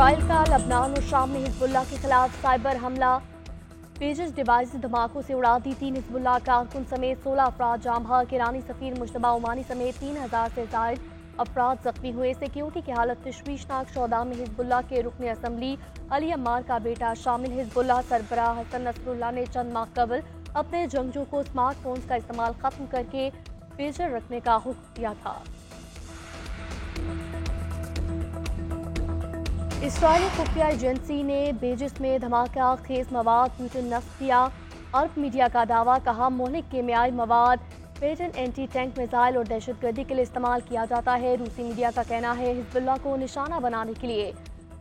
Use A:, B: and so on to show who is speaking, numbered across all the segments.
A: Israel का लबनान और शाम में हिजबुल्लाह के खिलाफ साइबर हमला, पेजेस डिवाइस धमाकों से उड़ा दी। 3 हिजबुल्लाह कारकुन समेत 16 अफराद जाम बहक। ईरानी सफीर मुश्तबा ओमानी समेत 3000 से जायद अफराद जख्मी हुए। सिक्योरिटी की हालत तशवीशनाक। शौदा में हिजबुल्लाह के रुकन असम्बली अली अम्मार का बेटा शामिल। हिजबुल्लाह सरबराह हसन नसरुल्लाह ने चंद माह कबल अपने जंगजू को स्मार्टफोन्स का इस्तेमाल खत्म करके पेजर रखने का हुक्म दिया था। इसराइली खुफिया एजेंसी ने बेजिस में धमाका खेज मवाद ब्यूटन नस्ब किया। अरब मीडिया का दावा, कहा मोहलिक केमियाई मवाद पेटन एंटी टैंक मिसाइल और दहशतगर्दी के लिए इस्तेमाल किया जाता है। रूसी मीडिया का कहना है हिजबुल्लाह को निशाना बनाने के लिए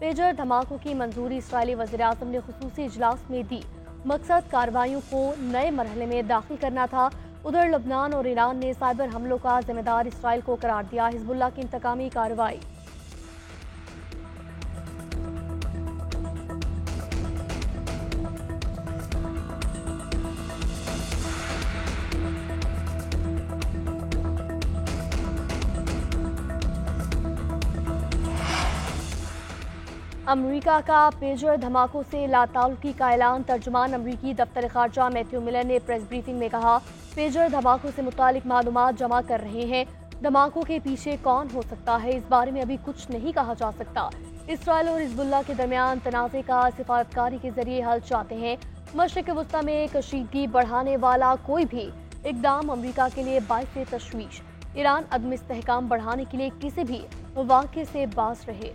A: पेजर धमाकों की मंजूरी इसराइली वज़ीर-ए-आज़म ने खुसूसी इजलास में दी। मकसद कार्रवाइयों को नए मरहले में दाखिल करना था। उधर लबनान और ईरान ने साइबर हमलों का जिम्मेदार इसराइल को करार दिया। हिजबुल्लाह की इंतकामी कार्रवाई। अमरीका का पेजर धमाकों से लाताल्लुकी का ऐलान। तर्जुमान अमरीकी दफ्तर खारजा मैथ्यू मिलर ने प्रेस ब्रीफिंग में कहा, पेजर धमाकों से मुतालिक मालूमात जमा कर रहे हैं। धमाकों के पीछे कौन हो सकता है, इस बारे में अभी कुछ नहीं कहा जा सकता। इसराइल और हिजबुल्लाह के दरमियान तनाज़े का सिफारतकारी के जरिए हल चाहते हैं। मशरिक़ वस्ता में कशीदगी बढ़ाने वाला कोई भी इक़दाम अमरीका के लिए बाइस तशवीश। ईरान अदम इस्तेहकाम बढ़ाने के लिए किसी भी वाक़े से बाज रहे।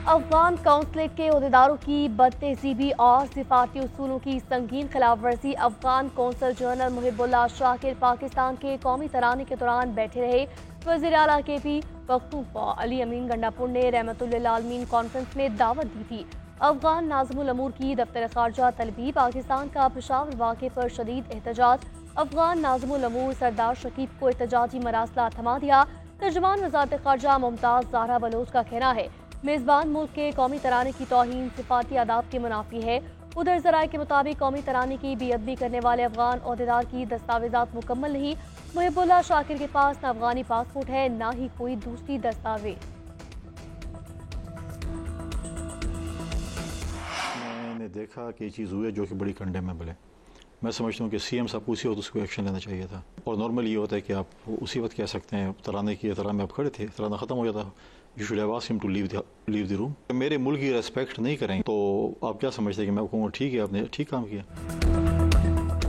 A: अफगान कौंसलेट के ओहदेदारों की बदतहजीबी और सिफारती उसूलों की संगीन खिलाफ वर्जी। अफगान कौंसल जनरल मुहिबुल्लाह शाकिर पाकिस्तान के कौमी तराने के दौरान बैठे रहे। वज़ीर आला KP पख्तूनख्वा अली अमीन गंडापुर ने रहमतुल्लिल आलमीन कॉन्फ्रेंस में दावत दी थी। अफगान नाज़िमुल अमूर की दफ्तर खारजा तलबी। पाकिस्तान का पेशावर वाक़े पर शदीद एहतजाज। अफगान नाज़िमुल अमूर सरदार शकीब को एहतजाजी मरासला थमा दिया। तर्जुमान वज़ारत खारजा मुमताज़ ज़हरा बलोच का कहना है मेज़बान मुल्क के कौमी तराने की तौहीन सिफाती आदाब के मुनाफी है। उधर ज़राए के मुताबिक कौमी तराने की बेअदबी करने वाले अफगान ओहदेदार की दस्तावेजात मुकम्मल नहीं। मुहिबुल्लाह शाकिर के पास न अफगानी पासपोर्ट है, न ही कोई दूसरी दस्तावेज।
B: मैंने देखा कि ये चीज़ हुई है जो कि बड़ी कंडेमेबल है। मैं समझता हूँ कि CM साहब को उसी वक्त उसको एक्शन लेना चाहिए था। और नॉर्मली ये होता है कि आप उसी वक्त कह सकते हैं तराने की तरान में आप खड़े थे, तराना ख़त्म हो जाता, you should have asked him to leave the room. मेरे मुल्क की रेस्पेक्ट नहीं करेंगे तो आप क्या समझते हैं कि मैं कहूँगा ठीक है आपने ठीक काम किया।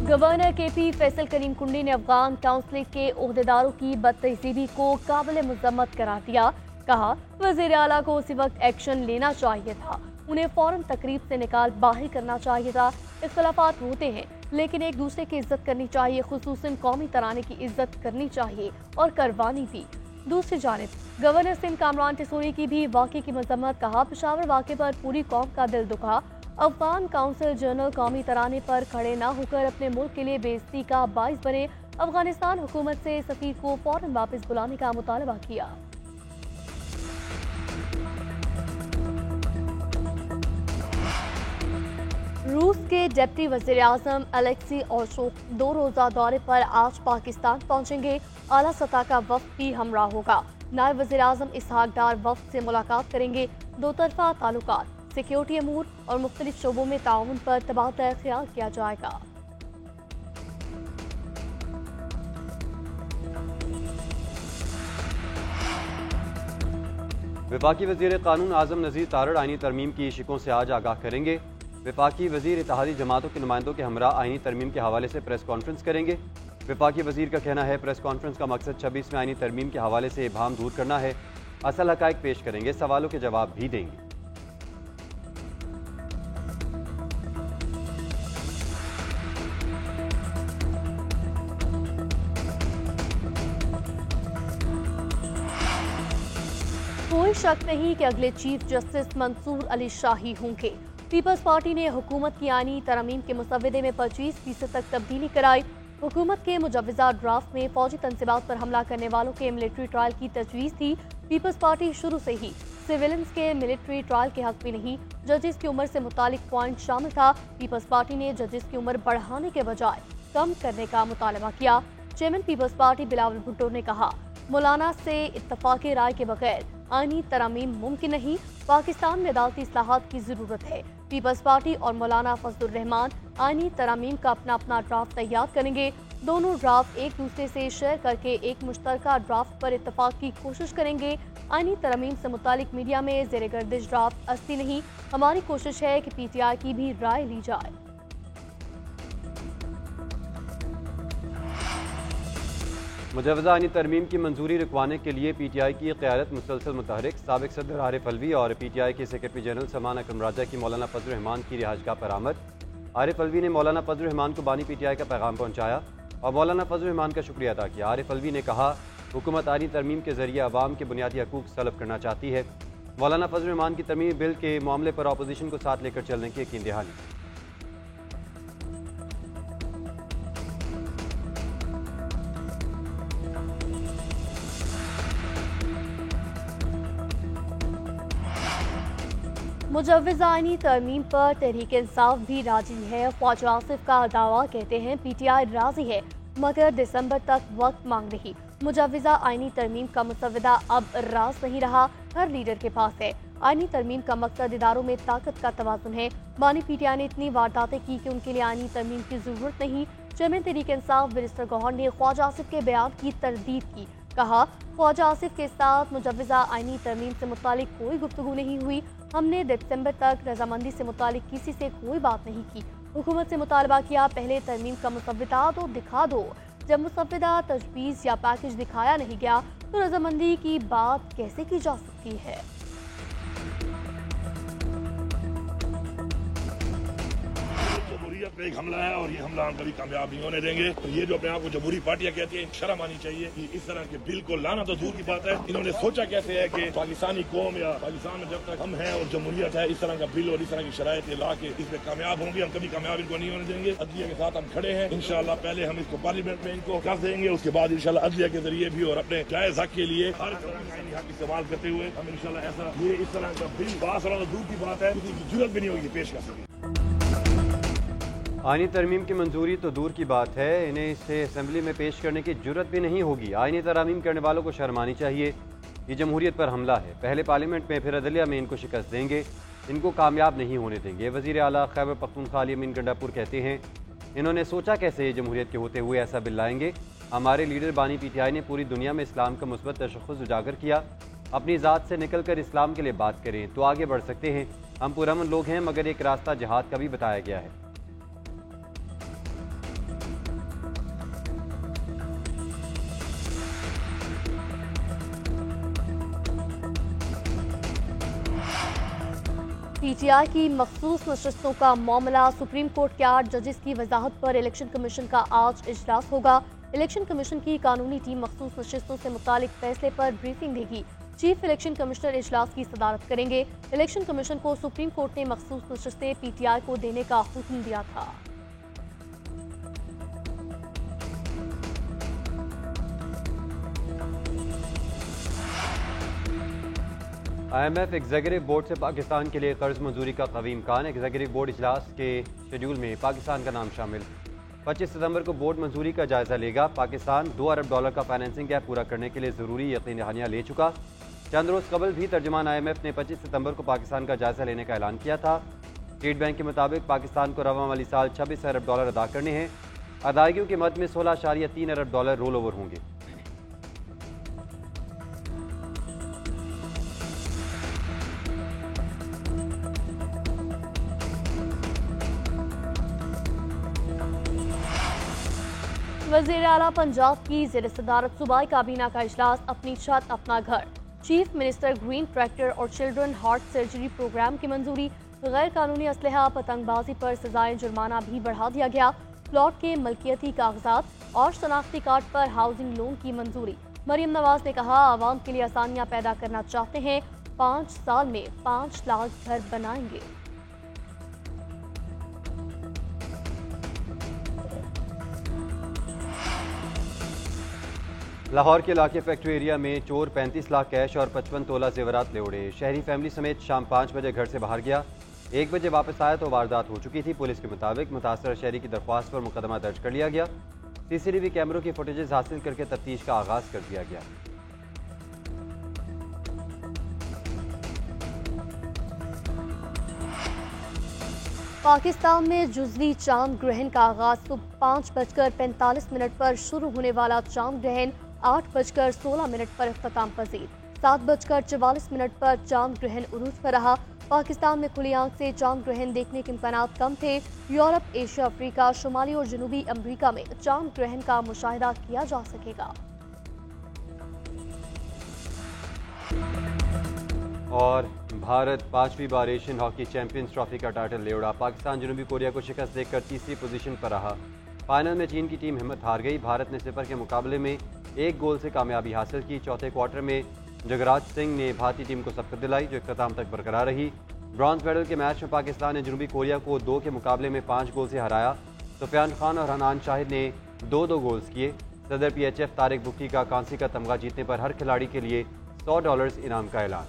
A: गवर्नर KP फैसल करीम कुंडी ने अफगान काउंसिल के ओहदेदारों की बदतहजीबी को काबिल मुज़म्मत करार दिया। कहा वज़ीर आला को उसी वक्त एक्शन लेना चाहिए था, उन्हें फौरन तकरीब से निकाल बाहर करना चाहिए था। इख्तलाफात होते हैं लेकिन एक दूसरे की इज्जत करनी चाहिए, खुसूसन कौमी तराने की इज्जत करनी चाहिए और करवानी भी। दूसरी जानिब गवर्नर सिंध कामरान टिसोरी की भी वाक़े की मजम्मत। कहा पेशावर वाक़े पर पूरी कौम का दिल दुखा। अफगान काउंसिल जनरल कौमी तराने पर खड़े न होकर अपने मुल्क के लिए बेइज्जती का बाइस बने। अफगानिस्तान हुकूमत से सफीर को फौरन वापस बुलाने का मुतालबा किया। रूस के डिप्टी वज़ीर-ए-आज़म अलेक्सी ओशोक 2 रोज़ा दौरे पर आज पाकिस्तान पहुंचेंगे। आला सतह का वफ़द भी हमरा होगा। नायब वज़ीर-ए-आज़म इसहाक डार वफ़द से मुलाकात करेंगे। दो तरफ़ा ताल्लुकात, सिक्योरिटी अमूर और मुख्तलिफ शोबों में ताउन पर तबादला ख्याल किया जाएगा।
C: वफाकी वज़ीर कानून आज़म नज़ीर तारड़ आईनी तरमीम की शिकों से आज आगाह करेंगे। वफाकी वज़ीर इत्तेहादी जमातों के नुमाइंदों के हमरा आईनी तरमीम के हवाले से प्रेस कॉन्फ्रेंस करेंगे। वफाकी वज़ीर का कहना है प्रेस कॉन्फ्रेंस का मकसद 26वें आईनी तरमीम के हवाले से इबाहम दूर करना है। असल हक़ाइक़ पेश करेंगे, सवालों के जवाब भी देंगे।
A: कोई शक नहीं कि अगले चीफ जस्टिस मंसूर अली शाही होंगे। पीपल्स पार्टी ने हुकूमत की आईनी तरमीम के मुसव्वदे में 25% तक तब्दीली कराई। हुकूमत के मुजव्वज़ा ड्राफ्ट में फौजी तंसीबात पर हमला करने वालों के मिलिट्री ट्रायल की तजवीज़ थी। पीपल्स पार्टी शुरू से ही सिविलियंस के मिलिट्री ट्रायल के हक में नहीं। जजेस की उम्र से मुतालिक पॉइंट शामिल था। पीपल्स पार्टी ने जजेस की उम्र बढ़ाने के बजाय कम करने का मुतालबा किया। Chairman Peoples Party Bilawal Bhutto ने कहा मौलाना से इत्तफाक़ी राय के बगैर आईनी तरमीम मुमकिन नहीं, पाकिस्तान में अदालती इस्लाहात की जरूरत है। पीपल्स पार्टी और मौलाना फजलुर रहमान आईनी तरमीम का अपना अपना ड्राफ्ट तैयार करेंगे। दोनों ड्राफ्ट एक दूसरे से शेयर करके एक मुश्तरका ड्राफ्ट पर इत्तफाक की कोशिश करेंगे। आईनी तरमीम से मुतालिक मीडिया में ज़ेर गर्दिश ड्राफ्ट असली नहीं, हमारी कोशिश है कि PTI की भी राय ली जाए।
C: मुजवज़ा आईनी तरमीम की मंजूरी रुकवाने के लिए PTI की क़यादत मुसलसल मुतहरिक साबिक़ सदर आरिफ अलवी और PTI के सेक्रेटरी जनरल सलमान अकरम राजा की मौलाना फजलुर रहमान की रिहाइशगाह पर आमद। आरिफ अलवी ने मौलाना फजलुर रहमान को बानी PTI का पैगाम पहुँचाया और मौलाना फजलुर रहमान का शुक्रिया अदा किया। आरिफ अलवी ने कहा, हुकूमत आईनी तरमीम के जरिए अवाम के बुनियादी हकूक़ तलब करना चाहती है। मौलाना फजलुर रहमान की तरमीमी बिल के मामले पर अपोजिशन को साथ लेकर चलने की यकीन दहानी।
A: मुजव्विज़ा आईनी तरमीम पर तहरीक इंसाफ भी राजी है। ख्वाजा आसिफ का दावा, कहते हैं PTI राजी है मगर दिसंबर तक वक्त मांग रही। मुजव्विज़ा आईनी तरमीम का मुसव्वदा अब राज नहीं रहा, हर लीडर के पास है। आईनी तरमीम का मकसद इदारों में ताकत का तवाज़ुन है। बानी PTI ने इतनी वारदातें की कि उनके लिए आईनी तरमीम की जरूरत नहीं। चेयरमैन तहरीक इंसाफ बैरिस्टर गौहर ने ख्वाजा आसिफ के बयान की तरदीद की। कहा, ख्वाजा आसिफ के साथ मुजव्विज़ा आईनी तरमीम से मुतालिक कोई गुफ्तगू नहीं हुई। हमने दिसंबर तक रजामंदी से मुतालिक किसी से कोई बात नहीं की। हुकूमत से मुतालबा किया, पहले तरमीम का मुसव्वदा तो दिखा दो। जब मुसव्वदा, तजवीज़ या पैकेज दिखाया नहीं गया तो रजामंदी की बात कैसे की जा सकती है।
D: पे एक हमला है और ये हमला हम कभी कामयाब नहीं होने देंगे। तो ये जो अपने आप को जमहूरी पार्टियां कहती हैं, शर्म आनी चाहिए कि इस तरह के बिल को लाना तो दूर की बात है। इन्होंने सोचा कैसे है कि पाकिस्तानी कौम या पाकिस्तान में जब तक हम हैं और जमहूरियत है, इस तरह का बिल और इस तरह की शरायत ला के इसमें कामयाब होंगे। हम कभी कामयाब इनको नहीं होने देंगे। अदलिया के साथ हम खड़े हैं। इंशाल्लाह पहले हम इसको पार्लियामेंट में इनको कर देंगे, उसके बाद इंशाल्लाह अदलिया के जरिए भी और अपने जायज हक के लिए हर हक इस्तेमाल करते हुए हम इंशाल्लाह ऐसा ये इस तरह का बिल पास होना तो दूर की बात है, किसी की जरूरत भी नहीं होगी पेश कर सके।
C: आईनी तरमीम की मंजूरी तो दूर की बात है, इन्हें इसे असेंबली में पेश करने की जुर्रत भी नहीं होगी। आईनी तरमीम करने वालों को शर्म आनी चाहिए। ये जमहूरियत पर हमला है। पहले पार्लियामेंट में फिर अदलिया में इनको शिकस्त देंगे, इनको कामयाब नहीं होने देंगे। वज़ीर आला खैबर पख्तूनख्वा अली अमीन गंडापुर कहते हैं, इन्होंने सोचा कैसे ये जमहूरियत के होते हुए ऐसा बिल लाएंगे। हमारे लीडर बानी PTI ने पूरी दुनिया में इस्लाम का मुस्बत तशख़्ख़ुस उजागर किया। अपनी ज़ात से निकल कर इस्लाम के लिए बात करें तो आगे बढ़ सकते हैं। हम पुरअमन लोग हैं मगर एक रास्ता जिहाद का भी बताया गया है।
A: PTI की मखसूस नशस्तों का मामला, सुप्रीम कोर्ट के 8 जजेस की वजाहत पर इलेक्शन कमीशन का आज इजलास होगा। इलेक्शन कमीशन की कानूनी टीम मखसूस नशस्तों से मुतालिक फैसले पर ब्रीफिंग देगी। चीफ इलेक्शन कमिश्नर इजलास की सदारत करेंगे। इलेक्शन कमीशन को सुप्रीम कोर्ट ने मखसूस नशस्तें PTI को देने का हुक्म दिया था।
C: IMF एग्जीक्यूटिव बोर्ड से पाकिस्तान के लिए कर्ज मंजूरी का कवी इम्कान। एग्जीक्यूटिव बोर्ड इजलास के शेड्यूल में पाकिस्तान का नाम शामिल। 25 सितंबर को बोर्ड मंजूरी का जायजा लेगा। पाकिस्तान $2 अरब का फाइनेंसिंग गैप पूरा करने के लिए ज़रूरी यकीन दहानियाँ ले चुका। चंद रोज़ कबल भी तर्जुमान IMF ने 25 सितंबर को पाकिस्तान का जायजा लेने का ऐलान किया था। स्टेट बैंक के मुताबिक पाकिस्तान को रवा माली साल $26 अरब अदा करने हैं। अदायगियों के मद में $16.3 अरब रोल ओवर होंगे।
A: वज़ीर आला पंजाब की ज़ेर सदारत सूबाई काबीना का इजलास, अपनी छत अपना घर। चीफ मिनिस्टर ग्रीन ट्रैक्टर और चिल्ड्रन हार्ट सर्जरी प्रोग्राम की मंजूरी। गैर कानूनी असलहा, पतंगबाजी पर सजाएं जुर्माना भी बढ़ा दिया गया। प्लॉट के मलकियती कागजात और शनाख्ती कार्ड पर हाउसिंग लोन की मंजूरी। मरियम नवाज ने कहा, आवाम के लिए आसानियां पैदा करना चाहते हैं, 5 साल में 5 लाख घर बनाएंगे।
C: लाहौर के इलाके फैक्ट्री एरिया में चोर 35 लाख कैश और 55 तोला जेवरात ले उड़े। शहरी फैमिली समेत शाम 5 बजे घर से बाहर गया। 1 बजे वापस आया तो वारदात हो चुकी थी। पुलिस के मुताबिक मुतासर शहरी की दरख्वास्त पर मुकदमा दर्ज कर लिया गया। CCTV कैमरों की फुटेजेस हासिल करके तफ्तीश का आगाज कर दिया गया।
A: पाकिस्तान में जुज़वी चांद ग्रहण का आगाज सुबह 5:45 पर शुरू होने वाला चांद ग्रहण 8:16 पर इख्तिताम पजीर। 7:44 पर चांद ग्रहण उरूज पर रहा। पाकिस्तान में खुली आंख से चांद ग्रहण देखने के इम्कानात कम थे। यूरोप, एशिया, अफ्रीका, शुमाली और जनूबी अमरीका में चांद ग्रहण का मुशाहिदा किया जा सकेगा।
C: और भारत 5वीं बार एशियन हॉकी चैंपियंस ट्रॉफी का टाइटल ले उड़ा। पाकिस्तान जनूबी कोरिया को शिकस्त देकर तीसरी पोजीशन पर रहा। फाइनल में चीन की टीम हिम्मत हार गई। भारत ने सिफर के मुकाबले में 1 गोल से कामयाबी हासिल की। चौथे क्वार्टर में जगराज सिंह ने भारतीय टीम को सबकत दिलाई, जो इख्तिताम तक बरकरार रही। ब्रॉन्ज मेडल के मैच में पाकिस्तान ने जनूबी कोरिया को 2 के मुकाबले में 5 गोल से हराया। सुफियान खान और हनान शाहिद ने 2-2 गोल्स किए। सदर PHF तारिक बुक्की का कांसी का तमगा जीतने पर हर खिलाड़ी के लिए $100 इनाम का ऐलान।